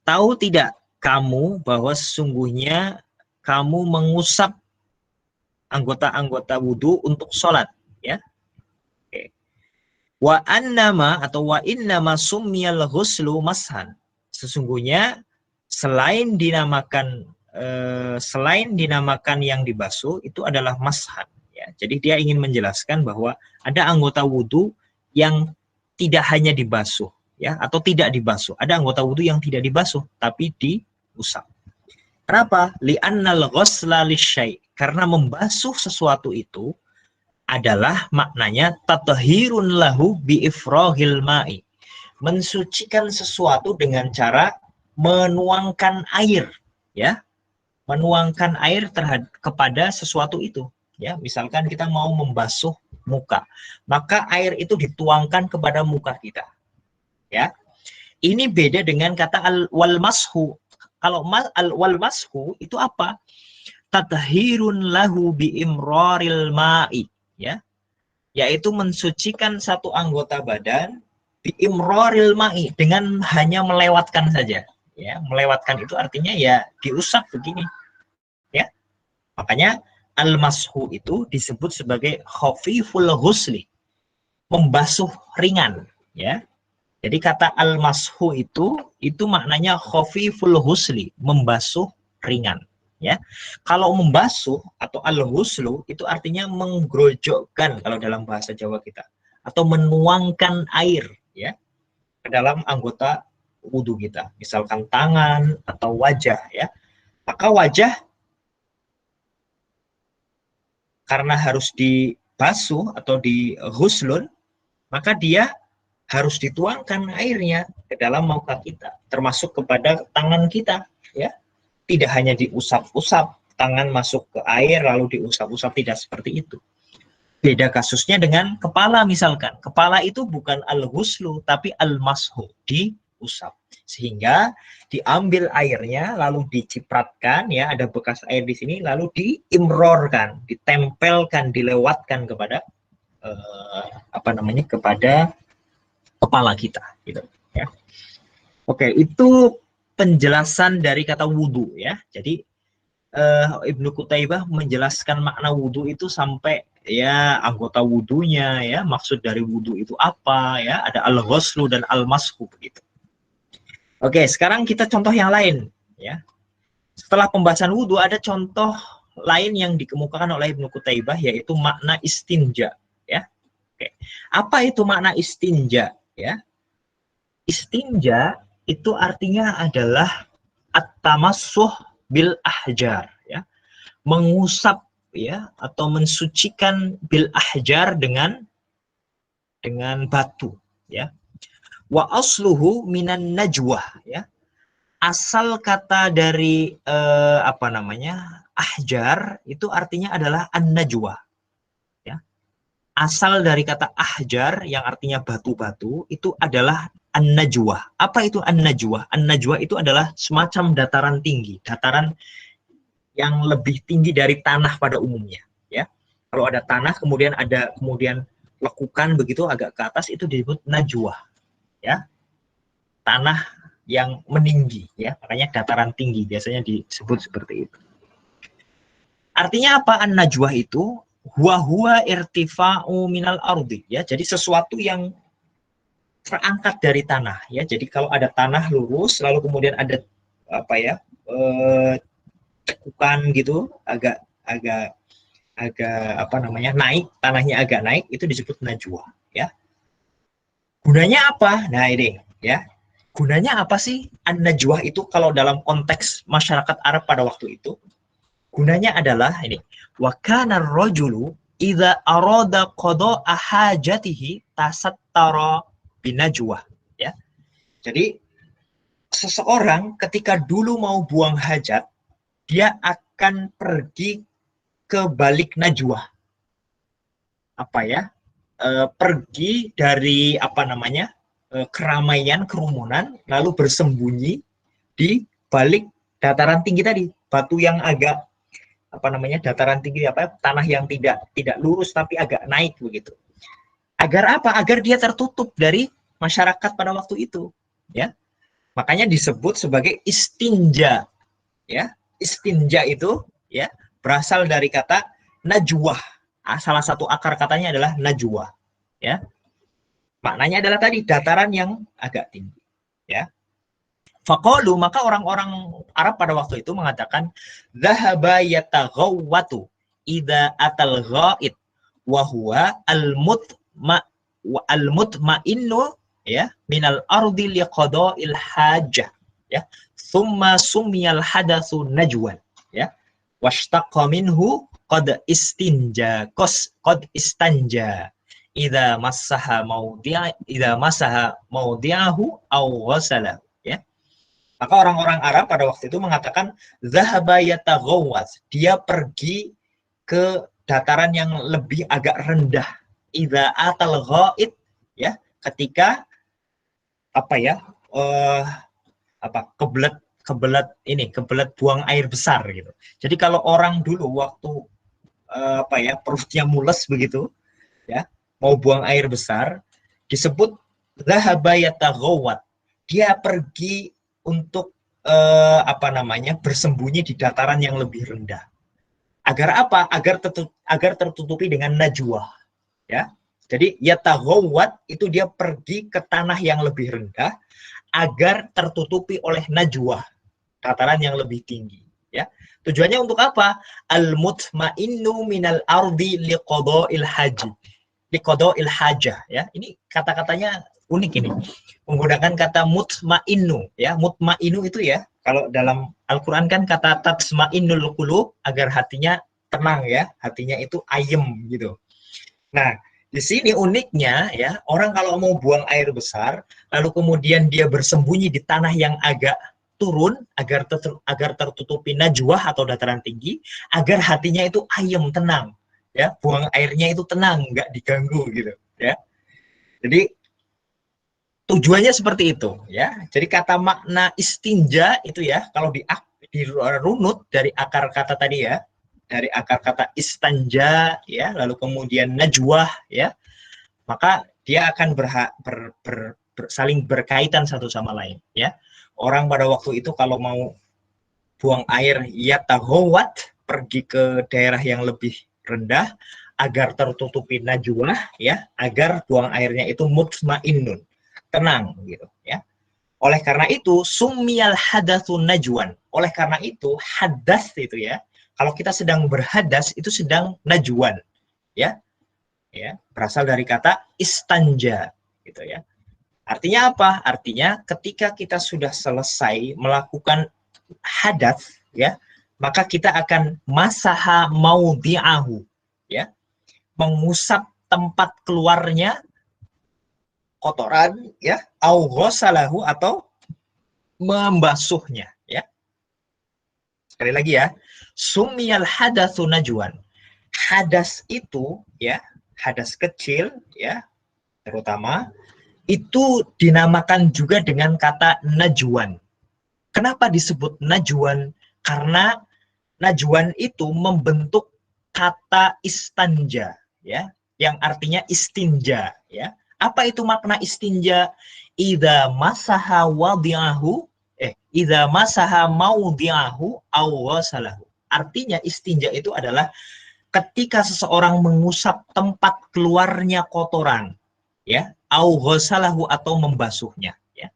tahu tidak kamu bahwa sesungguhnya kamu mengusap anggota-anggota wudhu untuk sholat, ya. Oke. Wa annama atau wa innama summiyal ghuslu mashan. Sesungguhnya selain dinamakan yang dibasuh itu adalah mashan, ya. Jadi dia ingin menjelaskan bahwa ada anggota wudhu yang tidak hanya dibasuh, ya, atau tidak dibasuh. Ada anggota wudhu yang tidak dibasuh tapi diusap. Kenapa? Li'annal ghusla lisyai'. Karena membasuh sesuatu itu adalah maknanya tathhirun lahu bi ifraghil ma'i. Mensucikan sesuatu dengan cara menuangkan air, ya. Menuangkan air kepada sesuatu itu, ya. Misalkan kita mau membasuh muka, maka air itu dituangkan kepada muka kita, ya. Ini beda dengan kata wal mashu. Kalau wal mashu itu apa? Tathhirun lahu bi imraril ma'i, ya, yaitu mensucikan satu anggota badan bi imraril ma'i, dengan hanya melewatkan saja, ya. Melewatkan itu artinya ya diusap begini, ya. Makanya al-mashu itu disebut sebagai khafiful ghusli, membasuh ringan, ya. Jadi kata al-mashu itu maknanya khafiful ghusli, membasuh ringan, ya. Kalau membasuh atau al-ghuslu itu artinya menggerojokkan kalau dalam bahasa Jawa kita, atau menuangkan air, ya, ke dalam anggota wudhu kita, misalkan tangan atau wajah, ya. Maka wajah karena harus dibasuh atau dighuslun, maka dia harus dituangkan airnya ke dalam muka kita, termasuk kepada tangan kita, ya. Tidak hanya diusap-usap, tangan masuk ke air lalu diusap-usap, tidak seperti itu. Beda kasusnya dengan kepala misalkan. Kepala itu bukan al-ghuslu tapi al-mashu, diusap. Sehingga diambil airnya lalu dicipratkan, ya, ada bekas air di sini, lalu diimrorkan, ditempelkan, dilewatkan kepada kepada kepala kita, gitu, ya. Oke, itu penjelasan dari kata wudhu, ya. Jadi Ibnu Qutaibah menjelaskan makna wudhu itu sampai, ya, anggota wudhunya, ya, maksud dari wudhu itu apa, ya, ada al-ghuslu dan al-mashu, begitu. Oke, sekarang kita contoh yang lain, ya. Setelah pembahasan wudhu ada contoh lain yang dikemukakan oleh Ibnu Qutaibah, yaitu makna istinja, ya. Oke. Apa itu makna istinja, ya? Istinja itu artinya adalah at-tamassuh bil ahjar, ya. Mengusap, ya, atau mensucikan bil ahjar dengan batu, ya. Wa asluhu minan najwah, ya. Asal kata dari ahjar itu artinya adalah an-najwah, ya. Asal dari kata ahjar yang artinya batu-batu itu adalah an-najwah. Apa itu an-najwah? An-najwah itu adalah semacam dataran tinggi, dataran yang lebih tinggi dari tanah pada umumnya, ya. Kalau ada tanah kemudian lekukan begitu agak ke atas, itu disebut najwah, ya. Tanah yang meninggi, ya. Makanya dataran tinggi biasanya disebut seperti itu. Artinya apa an-najwah itu? Huwa irtifa'u minal ardi, ya. Jadi sesuatu yang terangkat dari tanah, ya. Jadi kalau ada tanah lurus lalu kemudian ada apa ya, cekukan gitu, agak agak apa namanya, naik, tanahnya agak naik, itu disebut najwa, ya. Gunanya apa? Nah ini, ya. Gunanya apa sih an-najwa itu kalau dalam konteks masyarakat Arab pada waktu itu? Gunanya adalah ini, wa kana ar-rajulu idza arada qada'a hajatihi tasattara binajwa, ya. Jadi seseorang ketika dulu mau buang hajat, dia akan pergi ke balik najwa. Apa ya? Pergi dari apa namanya? Keramaian, kerumunan, lalu bersembunyi di balik dataran tinggi tadi, batu yang agak apa namanya, dataran tinggi, apa, tanah yang tidak lurus tapi agak naik begitu. Agar apa? Agar dia tertutup dari masyarakat pada waktu itu, ya. Makanya disebut sebagai istinja, ya. Istinja itu, ya, berasal dari kata najwa. Salah satu akar katanya adalah najwa, ya. Maknanya adalah tadi dataran yang agak tinggi, ya. Faqalu, maka orang-orang Arab pada waktu itu mengatakan dzahaba yataghawwatu idza atal ghaid wa huwa al-mutma'innu, ya, minal ardi liqada'il hajah, ya. Summa sumiyal hadatsu najwan, ya. Washtaqqa minhu qad istanja idza massaha mawdi'ahu aw ghasalahu, ya. Maka orang-orang Arab pada waktu itu mengatakan zahaba yataghawwaz, dia pergi ke dataran yang lebih agak rendah. Idza atal ghaid, ya, ketika apa ya? Kebelet kebelet buang air besar gitu. Jadi kalau orang dulu waktu perutnya mules begitu, ya, mau buang air besar, disebut zahaba yataghawwaz. Dia pergi untuk bersembunyi di dataran yang lebih rendah. Agar apa? Agar tertutupi dengan najwa, ya. Jadi yataghawwat itu dia pergi ke tanah yang lebih rendah agar tertutupi oleh najwa, dataran yang lebih tinggi, ya. Tujuannya untuk apa? Al-mutma'innu minal ardi liqada'il haji. Liqada'il hajah, ya. Ini kata-katanya unik ini. Menggunakan kata mutma'innu, ya. Mutma'innu itu, ya, kalau dalam Al-Qur'an kan kata tatsma'innul qulub, agar hatinya tenang, ya. Hatinya itu ayem gitu. Nah, di sini uniknya, ya, orang kalau mau buang air besar, lalu kemudian dia bersembunyi di tanah yang agak turun agar tertutupi najwa atau dataran tinggi, agar hatinya itu ayem, tenang, ya, buang airnya itu tenang, nggak diganggu gitu, ya. Jadi tujuannya seperti itu, ya. Jadi kata makna istinja itu, ya, kalau dirunut dari akar kata tadi, ya, dari akar kata istanja, ya, lalu kemudian najwa, ya, maka dia akan saling berkaitan satu sama lain, ya. Orang pada waktu itu kalau mau buang air, ya, taghawat, pergi ke daerah yang lebih rendah agar tertutupi najwa, ya, agar buang airnya itu mutmainnun, tenang gitu, ya. Oleh karena itu sumiyal hadatsun najwan. Oleh karena itu hadas itu, ya, kalau kita sedang berhadas itu sedang najwan, ya. Ya, berasal dari kata istanja gitu, ya. Artinya apa? Artinya ketika kita sudah selesai melakukan hadas, ya, maka kita akan masaha maudhi'ahu, ya, mengusap tempat keluarnya kotoran, ya, au ghasalahu, atau membasuhnya, ya. Sekali lagi, ya. Sumiyal hadatsu najwan. Hadas itu, ya, hadas kecil, ya, terutama itu dinamakan juga dengan kata najwan. Kenapa disebut najwan? Karena najwan itu membentuk kata istanja, ya, yang artinya istinja, ya. Apa itu makna istinja? Idza masaha wadi'ahu, idza masaha maudi'ahu aw wasalahu. Artinya istinja itu adalah ketika seseorang mengusap tempat keluarnya kotoran, ya, au ghasalahu, atau membasuhnya, ya.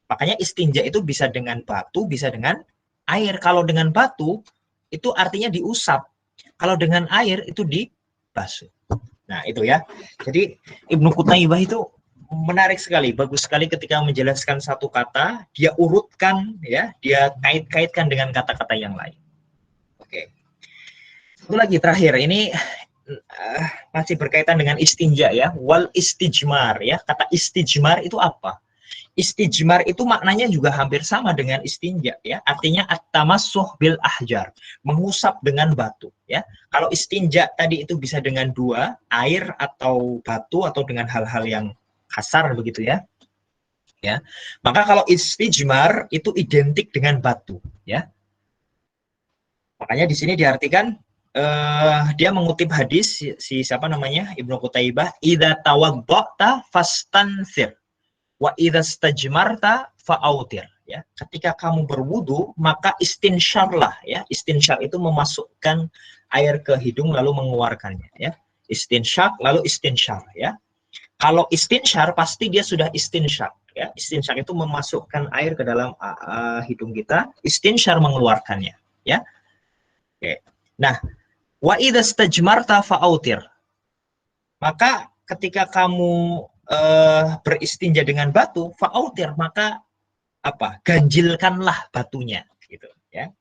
Makanya istinja itu bisa dengan batu, bisa dengan air. Kalau dengan batu itu artinya diusap. Kalau dengan air itu dibasuh. Nah, itu ya. Jadi Ibnu Qutaibah itu menarik sekali, bagus sekali ketika menjelaskan satu kata, dia urutkan ya, dia kait-kaitkan dengan kata-kata yang lain. Oke. Satu lagi terakhir, ini masih berkaitan dengan istinja ya, wal istijmar ya. Kata istijmar itu apa? Istijmar itu maknanya juga hampir sama dengan istinja ya. Artinya at-tamassuh bil ahjar, mengusap dengan batu ya. Kalau istinja tadi itu bisa dengan dua, air atau batu atau dengan hal-hal yang kasar begitu ya. Ya. Maka kalau istijmar itu identik dengan batu ya. Makanya di sini diartikan dia mengutip hadis si siapa namanya Ibnu Qutaibah, idza tawaddata fastanfir wa idza stajmarta fa'autir ya. Ketika kamu berwudu maka istinsyarlah ya. Istinsyar itu memasukkan air ke hidung lalu mengeluarkannya ya. Istinsyaq lalu istinsyar ya. Kalau istinsyar pasti dia sudah istinsyaq ya. Istinsyar itu memasukkan air ke dalam hidung kita, istinsyar mengeluarkannya ya. Oke. Nah, wa idza stajmarta fa'autir. Maka ketika kamu beristinja dengan batu, fa'autir, maka apa? Ganjilkanlah batunya gitu ya.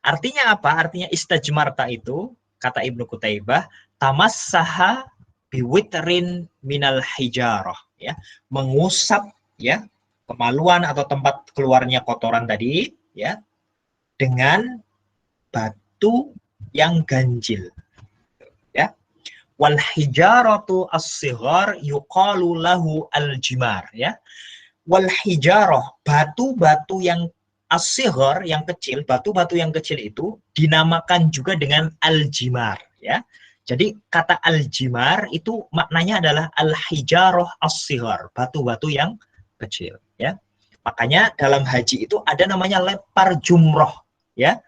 Artinya apa? Artinya istajmarta itu kata Ibnu Qutaibah, tamassaha biwitrin minal hijarah ya, mengusap ya kemaluan atau tempat keluarnya kotoran tadi ya dengan batu yang ganjil ya. Wal hijaratu as-sighar yuqalu lahu al-jimar ya. Wal hijarah, batu-batu yang as-sighar yang kecil, batu-batu yang kecil itu dinamakan juga dengan al-jimar ya. Jadi kata al-jimar itu maknanya adalah al-hijarah as-sighar, batu-batu yang kecil ya. Makanya dalam haji itu ada namanya lempar jumroh ya.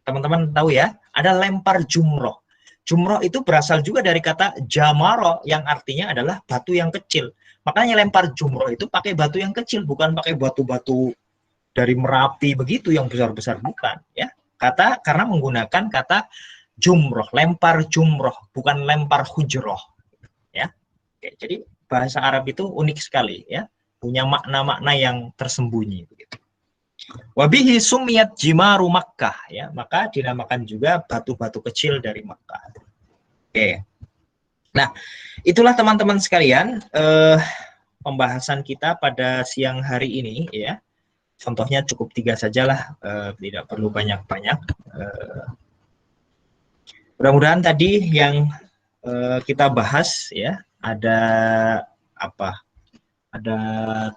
Teman-teman tahu ya, ada lempar jumroh. Jumroh itu berasal juga dari kata jamaro yang artinya adalah batu yang kecil. Makanya lempar jumroh itu pakai batu yang kecil, bukan pakai batu-batu dari Merapi begitu yang besar-besar, bukan ya. Karena menggunakan kata jumroh, lempar jumroh, bukan lempar hujroh ya. Oke, jadi bahasa Arab itu unik sekali ya, punya makna-makna yang tersembunyi begitu. Wabihi sumiyat jimaru Makkah ya, maka dinamakan juga batu-batu kecil dari Makkah. Oke. Nah, itulah teman-teman sekalian pembahasan kita pada siang hari ini ya. Contohnya cukup 3 sajalah, tidak perlu banyak-banyak. Mudah-mudahan tadi yang kita bahas ya ada apa? Ada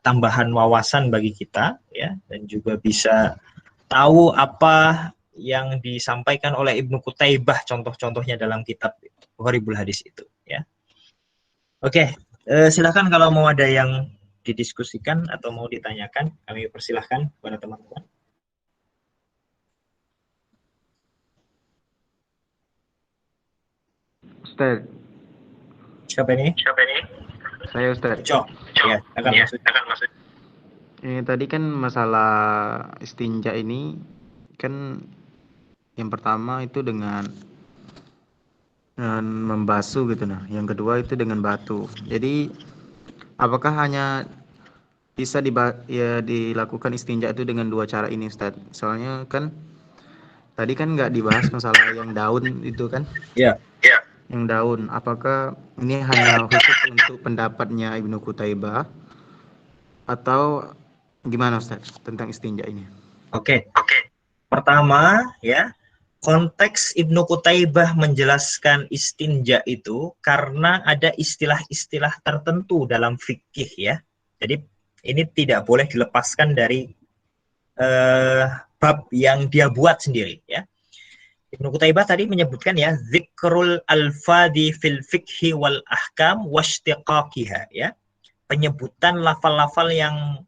tambahan wawasan bagi kita ya, dan juga bisa tahu apa yang disampaikan oleh Ibnu Qutaibah contoh-contohnya dalam kitab Gharibul Hadis itu ya. Oke, silakan kalau mau ada yang didiskusikan atau mau ditanyakan, kami persilahkan kepada teman-teman. Ustaz. Siapa ini? Saya Ustaz. Cok. Ya, akan masuk. Tadi kan masalah istinja ini kan yang pertama itu dengan membasuh gitu nah. Yang kedua itu dengan batu. Jadi apakah hanya bisa dilakukan istinja itu dengan 2 cara ini Ustaz? Soalnya kan tadi kan nggak dibahas masalah yang daun itu kan? Iya. Yang daun, apakah ini hanya khusus untuk pendapatnya Ibnu Qutaibah atau gimana Ustaz tentang istinja ini? Oke. Pertama ya, konteks Ibnu Qutaibah menjelaskan istinja itu karena ada istilah-istilah tertentu dalam fikih ya. Jadi ini tidak boleh dilepaskan dari bab yang dia buat sendiri ya. Ibnu Qutaibah tadi menyebutkan ya, zikrul alfadi fil fikhi wal ahkam washtiqaqiha ya. Penyebutan lafal-lafal yang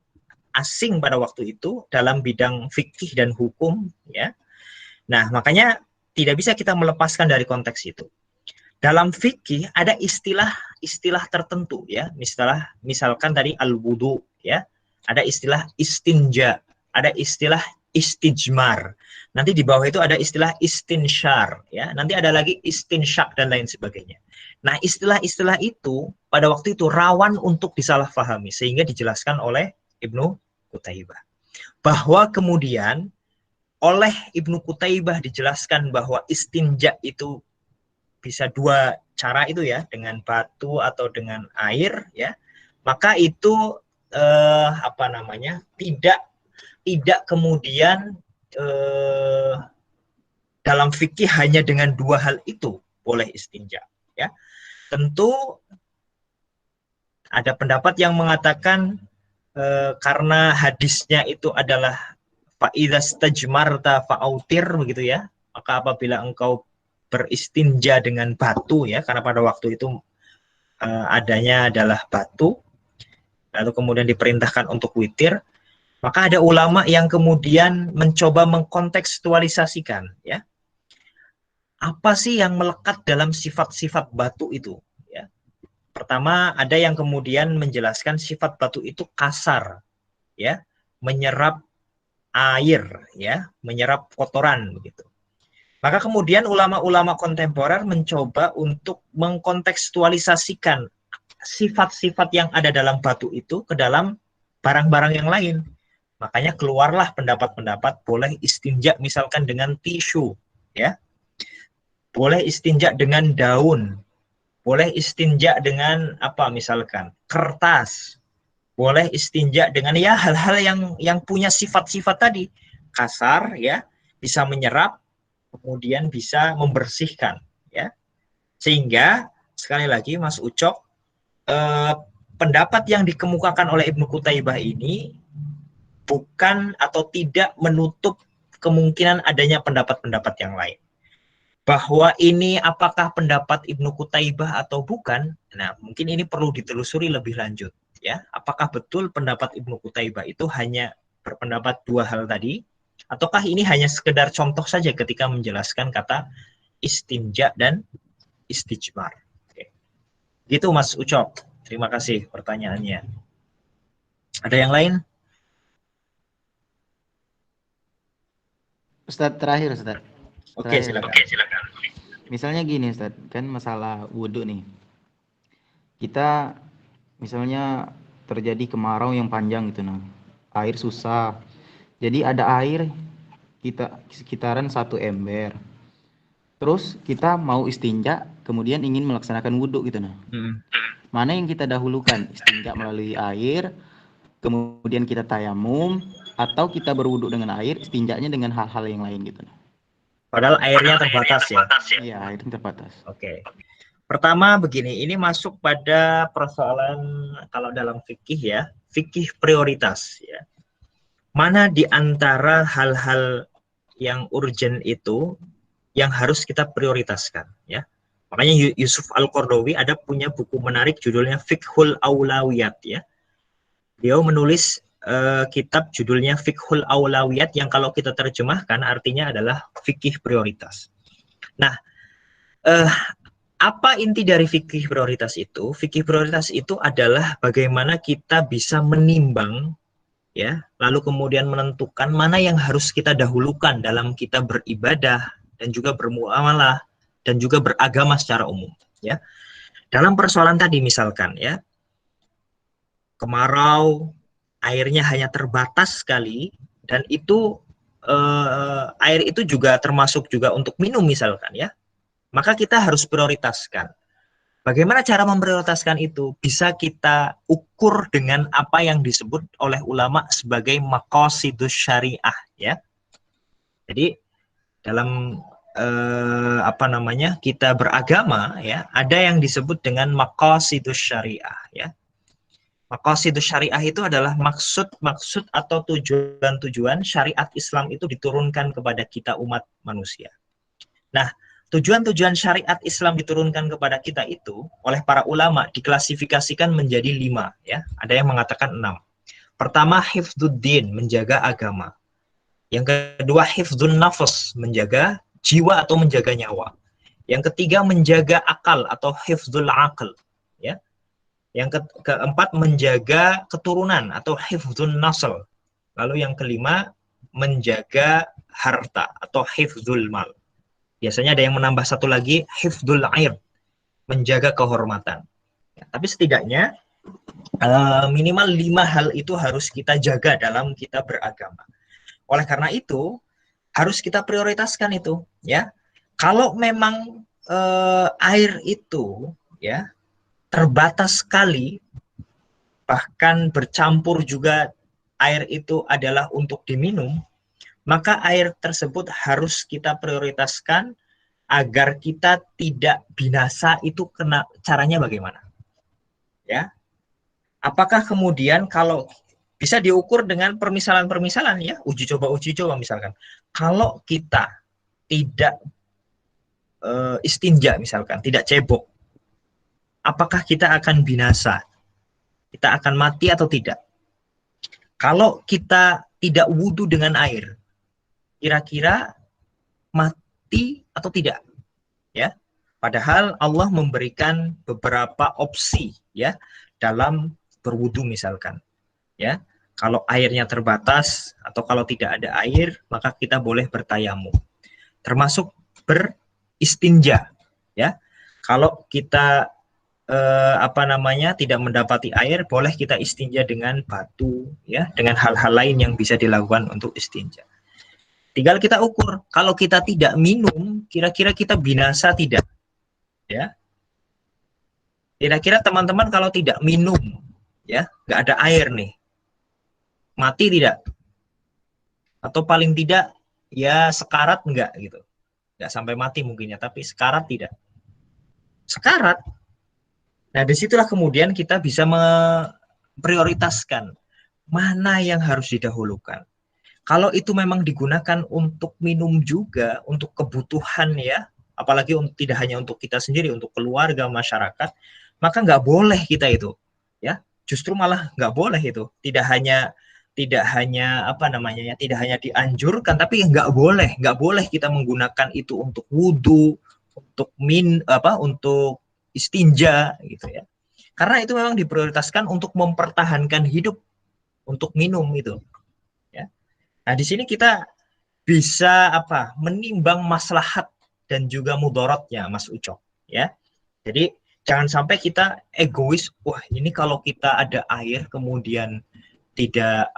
asing pada waktu itu dalam bidang fikih dan hukum ya. Nah, makanya tidak bisa kita melepaskan dari konteks itu. Dalam fikih ada istilah-istilah tertentu ya, misalkan tadi al-wudu ya. ada istilah istinja, ada istilah istijmar. Nanti di bawah itu ada istilah istinsyar, ya. Nanti ada lagi istinsyak dan lain sebagainya. Nah, istilah-istilah itu pada waktu itu rawan untuk disalahpahami sehingga dijelaskan oleh Ibnu Qutaibah. Bahwa kemudian oleh Ibnu Qutaibah dijelaskan bahwa istinja itu bisa dua cara itu ya, dengan batu atau dengan air ya. Maka itu tidak kemudian dalam fikih hanya dengan dua hal itu boleh istinja ya. Tentu ada pendapat yang mengatakan karena hadisnya itu adalah fa'idza stajmarta fa'autir begitu ya, maka apabila engkau beristinja dengan batu ya, karena pada waktu itu adanya adalah batu, lalu kemudian diperintahkan untuk witir, maka ada ulama yang kemudian mencoba mengkontekstualisasikan ya, apa sih yang melekat dalam sifat-sifat batu itu ya. Pertama, ada yang kemudian menjelaskan sifat batu itu kasar ya, menyerap air ya, menyerap kotoran begitu. Maka kemudian ulama-ulama kontemporer mencoba untuk mengkontekstualisasikan sifat-sifat yang ada dalam batu itu ke dalam barang-barang yang lain. Makanya keluarlah pendapat-pendapat boleh istinja misalkan dengan tisu ya, boleh istinja dengan daun, boleh istinja dengan apa misalkan kertas, boleh istinja dengan ya hal-hal yang punya sifat-sifat tadi, kasar ya, bisa menyerap, kemudian bisa membersihkan ya. Sehingga sekali lagi Mas Ucok, pendapat yang dikemukakan oleh Ibnu Qutaibah ini bukan atau tidak menutup kemungkinan adanya pendapat-pendapat yang lain. Bahwa ini apakah pendapat Ibnu Qutaibah atau bukan, nah mungkin ini perlu ditelusuri lebih lanjut ya. Apakah betul pendapat Ibnu Qutaibah itu hanya berpendapat dua hal tadi, ataukah ini hanya sekedar contoh saja ketika menjelaskan kata istinja dan istijmar. Oke. Gitu Mas Ucok, terima kasih pertanyaannya. Ada yang lain? Ustadz, terakhir Ustadz. Oke, silakan. Misalnya gini Ustadz, kan masalah wudhu nih. Kita misalnya terjadi kemarau yang panjang gitu nah. Air susah. Jadi ada air kita sekitaran 1 ember. Terus kita mau istinja, kemudian ingin melaksanakan wudhu gitu nah. Mana yang kita dahulukan? Istinja melalui air, kemudian kita tayamum, atau kita berwudhu dengan air, istinjanya dengan hal-hal yang lain gitu nah. Padahal airnya terbatas ya? Iya, airnya terbatas. Oke. Pertama begini, ini masuk pada persoalan kalau dalam fikih ya, fikih prioritas ya. Mana di antara hal-hal yang urgent itu yang harus kita prioritaskan ya. Makanya Yusuf Al-Qaradawi ada punya buku menarik judulnya Fiqhul Aulawiyat ya. Dia menulis kitab judulnya Fiqhul Aulawiyat yang kalau kita terjemahkan artinya adalah fikih prioritas. Nah, apa inti dari fikih prioritas itu? Fikih prioritas itu adalah bagaimana kita bisa menimbang ya, lalu kemudian menentukan mana yang harus kita dahulukan dalam kita beribadah dan juga bermuamalah dan juga beragama secara umum ya. Dalam persoalan tadi misalkan ya, kemarau, airnya hanya terbatas sekali, dan itu air itu juga termasuk juga untuk minum misalkan ya, maka kita harus prioritaskan. Bagaimana cara memprioritaskan itu? Bisa kita ukur dengan apa yang disebut oleh ulama sebagai maqasidus syariah ya. Jadi dalam kita beragama ya, ada yang disebut dengan maqasidus syariah ya. Maqasidus syariah itu adalah maksud-maksud atau tujuan-tujuan syariat Islam itu diturunkan kepada kita umat manusia. Nah, tujuan-tujuan syariat Islam diturunkan kepada kita itu oleh para ulama diklasifikasikan menjadi 5 ya. Ada yang mengatakan 6. Pertama, hifdzuddin, menjaga agama. Yang kedua, hifdzun nafs, menjaga jiwa atau menjaga nyawa. Yang ketiga, menjaga akal atau hifdzul aql ya. Yang keempat, menjaga keturunan atau hifdzun nasl. Lalu yang kelima, menjaga harta atau hifdzul mal. Biasanya ada yang menambah satu lagi, hifdzul air, menjaga kehormatan. Ya, tapi setidaknya minimal 5 hal itu harus kita jaga dalam kita beragama. Oleh karena itu, harus kita prioritaskan itu, ya. Kalau memang air itu ya terbatas sekali, bahkan bercampur juga air itu adalah untuk diminum, maka air tersebut harus kita prioritaskan agar kita tidak binasa. Itu caranya bagaimana? Ya. Apakah kemudian kalau bisa diukur dengan permisalan-permisalan ya, uji coba misalkan. Kalau kita tidak istinja misalkan, tidak cebok, apakah kita akan binasa? Kita akan mati atau tidak? Kalau kita tidak wudhu dengan air, kira-kira mati atau tidak? Ya. Padahal Allah memberikan beberapa opsi ya dalam berwudhu misalkan. Ya. Kalau airnya terbatas atau kalau tidak ada air, maka kita boleh bertayamum. Termasuk beristinja ya. Kalau kita tidak mendapati air, boleh kita istinja dengan batu ya, dengan hal-hal lain yang bisa dilakukan untuk istinja. Tinggal kita ukur, kalau kita tidak minum, kira-kira kita binasa tidak? Ya. Kira-kira teman-teman kalau tidak minum, ya, nggak ada air nih, mati tidak? Atau paling tidak, ya sekarat nggak gitu? Nggak sampai mati mungkin ya, tapi sekarat tidak? Sekarat. Nah, disitulah kemudian kita bisa memprioritaskan mana yang harus didahulukan. Kalau itu memang digunakan untuk minum juga, untuk kebutuhan ya, apalagi tidak hanya untuk kita sendiri, untuk keluarga, masyarakat, maka nggak boleh kita itu, ya, justru malah nggak boleh itu. Tidak hanya tidak hanya dianjurkan, tapi nggak boleh kita menggunakan itu untuk wudhu, untuk untuk istinja gitu ya. Karena itu memang diprioritaskan untuk mempertahankan hidup, untuk minum itu. Ya. Nah, di sini kita bisa menimbang maslahat dan juga mudaratnya, Mas Ucok, ya. Jadi jangan sampai kita egois, wah ini kalau kita ada air kemudian tidak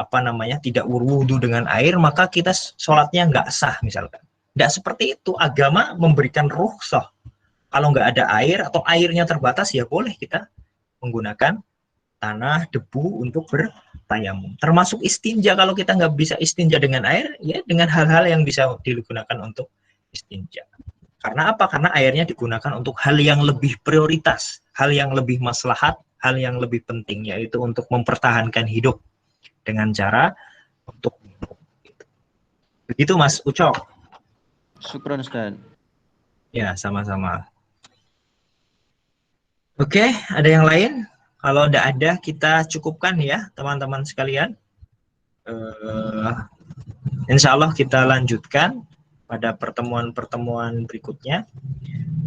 tidak wudhu dengan air, maka kita sholatnya nggak sah misalkan. Nggak seperti itu. Agama memberikan rukhsah. Kalau nggak ada air atau airnya terbatas, ya boleh kita menggunakan tanah, debu untuk bertayamum. Termasuk istinja, kalau kita nggak bisa istinja dengan air, ya dengan hal-hal yang bisa digunakan untuk istinja. Karena apa? Karena airnya digunakan untuk hal yang lebih prioritas, hal yang lebih maslahat, hal yang lebih penting, yaitu untuk mempertahankan hidup dengan cara untuk minum. Begitu Mas Ucok. Syukron Ustaz. Ya, sama-sama. Oke, ada yang lain? Kalau tidak ada, kita cukupkan ya, teman-teman sekalian. Insya Allah kita lanjutkan pada pertemuan-pertemuan berikutnya.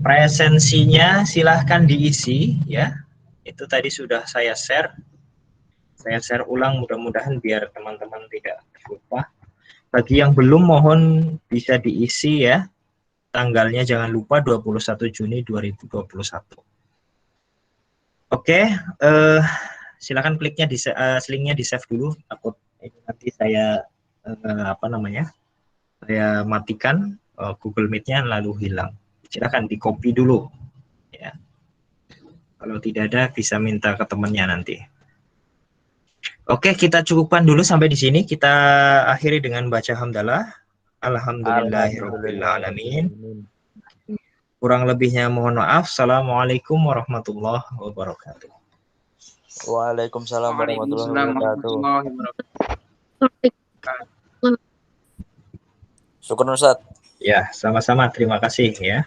Presensinya silahkan diisi ya. Itu tadi sudah saya share. Saya share ulang, mudah-mudahan biar teman-teman tidak lupa. Bagi yang belum, mohon bisa diisi ya. Tanggalnya jangan lupa 21 Juni 2021. Oke, silakan kliknya linknya di save dulu. Takut nanti saya saya matikan Google Meet-nya lalu hilang. Silakan di copy dulu. Ya. Kalau tidak ada bisa minta ke temannya nanti. Oke, kita cukupkan dulu sampai di sini. Kita akhiri dengan baca hamdalah. Alhamdulillahirabbil alamin. Kurang lebihnya mohon maaf. Assalamualaikum warahmatullahi wabarakatuh. Waalaikumsalam warahmatullahi wabarakatuh. Syukur Ustaz. Ya, sama-sama. Terima kasih ya.